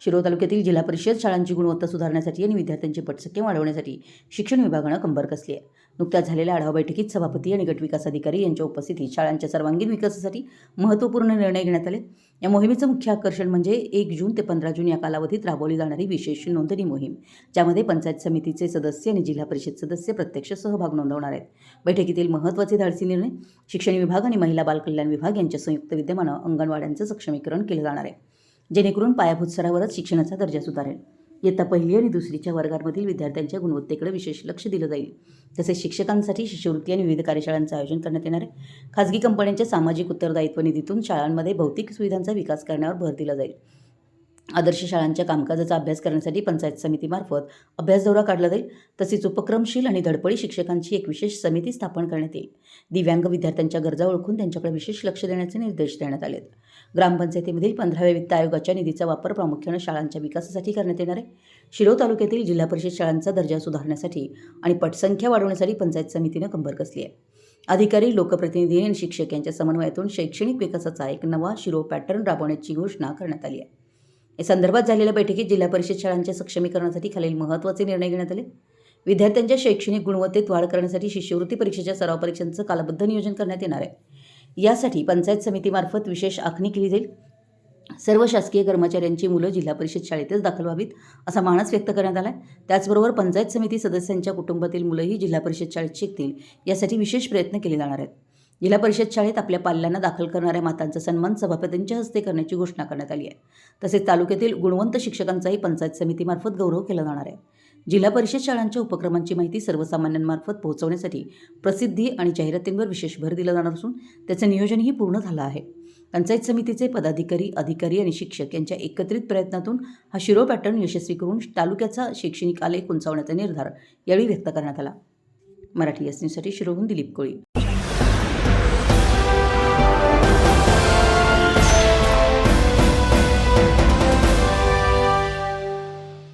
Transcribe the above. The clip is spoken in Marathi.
शिरोळ तालुक्यातील जिल्हा परिषद शाळांची गुणवत्ता सुधारण्यासाठी आणि विद्यार्थ्यांची पटसंख्या वाढवण्यासाठी शिक्षण विभागानं कंबर कसली आहे। नुकत्याच झालेल्या आढावा बैठकीत सभापती आणि गट विकास अधिकारी यांच्या उपस्थितीत शाळांच्या सर्वांगीण विकासासाठी महत्त्वपूर्ण निर्णय घेण्यात आले। या मोहिमेचं मुख्य आकर्षण म्हणजे 1 जून ते 15 जून या कालावधीत राबवली जाणारी विशेष नोंदणी मोहीम, ज्यामध्ये पंचायत समितीचे सदस्य आणि जिल्हा परिषद सदस्य प्रत्यक्ष सहभाग नोंदवणार आहेत। बैठकीतील महत्त्वाचे धाडसी निर्णय: शिक्षण विभाग आणि महिला बाल कल्याण विभाग यांच्या संयुक्त विद्यमानं अंगणवाड्यांचं सक्षमीकरण केलं जाणार आहे, जेणेकरून पायाभूत स्तरावरच शिक्षणाचा दर्जा सुधारेल। इयत्ता 1ली आणि 2रीच्या वर्गांमधील विद्यार्थ्यांच्या गुणवत्तेकडे विशेष लक्ष दिलं जाईल। तसेच शिक्षकांसाठी शिष्यवृत्ती आणि विविध कार्यशाळांचं आयोजन करण्यात येणार आहे। खाजगी कंपन्यांच्या सामाजिक उत्तरदायित्व निधीतून शाळांमध्ये भौतिक सुविधांचा विकास करण्यावर भर दिला जाईल। आदर्श शाळांच्या कामकाजाचा अभ्यास करण्यासाठी पंचायत समितीमार्फत अभ्यास दौरा काढला जाईल। तसेच उपक्रमशील आणि धडपडी शिक्षकांची एक विशेष समिती स्थापन करण्यात येईल। दिव्यांग विद्यार्थ्यांच्या गरजा ओळखून त्यांच्याकडे विशेष लक्ष देण्याचे निर्देश देण्यात आले आहेत। ग्रामपंचायतीमधील 15व्या वित्त आयोगाच्या निधीचा वापर प्रामुख्याने शाळांच्या विकासासाठी करण्यात येणार आहे। शिरोळ तालुक्यातील जिल्हा परिषद शाळांचा दर्जा सुधारण्यासाठी आणि पटसंख्या वाढवण्यासाठी पंचायत समितीनं कंबर कसली आहे। अधिकारी, लोकप्रतिनिधी आणि शिक्षक यांच्या समन्वयातून शैक्षणिक विकासाचा एक नवा शिरोळ पॅटर्न राबवण्याची घोषणा करण्यात आली आहे। या संदर्भात झालेल्या बैठकीत जिल्हा परिषद शाळांच्या सक्षमीकरणासाठी खालील महत्त्वाचे निर्णय घेण्यात आले। विद्यार्थ्यांच्या शैक्षणिक गुणवत्तेत वाढ करण्यासाठी शिष्यवृत्ती परीक्षेच्या सराव परीक्षांचं कालबद्ध नियोजन करण्यात येणार आहे। यासाठी पंचायत समितीमार्फत विशेष आखणी केली जाईल। सर्व शासकीय कर्मचाऱ्यांची मुलं जिल्हा परिषद शाळेतच दाखल व्हावीत असा मानस व्यक्त करण्यात आला आहे। त्याचबरोबर पंचायत समिती सदस्यांच्या कुटुंबातील मुलंही जिल्हा परिषद शाळेत शिकतील यासाठी विशेष प्रयत्न केले जाणार आहेत। जिल्हा परिषद शाळेत आपल्या पाल्यांना दाखल करणाऱ्या मातांचा सन्मान सभापतींच्या हस्ते करण्याची घोषणा करण्यात आली आहे। तसेच तालुक्यातील गुणवंत शिक्षकांचाही पंचायत समितीमार्फत गौरव केला जाणार आहे। जिल्हा परिषद शाळांच्या उपक्रमांची माहिती सर्वसामान्यांमार्फत पोहोचवण्यासाठी प्रसिद्धी आणि जाहिरातींवर विशेष भर दिला जाणार असून त्याचं नियोजनही पूर्ण झालं आहे। पंचायत समितीचे पदाधिकारी, अधिकारी आणि शिक्षक यांच्या एकत्रित प्रयत्नातून हा शिरोळ पॅटर्न यशस्वी करून तालुक्याचा शैक्षणिक आलेख उंचावण्याचा निर्धार यावेळी व्यक्त करण्यात आला। मराठी न्यूजसाठी शिरोळहून दिलीप कोळी।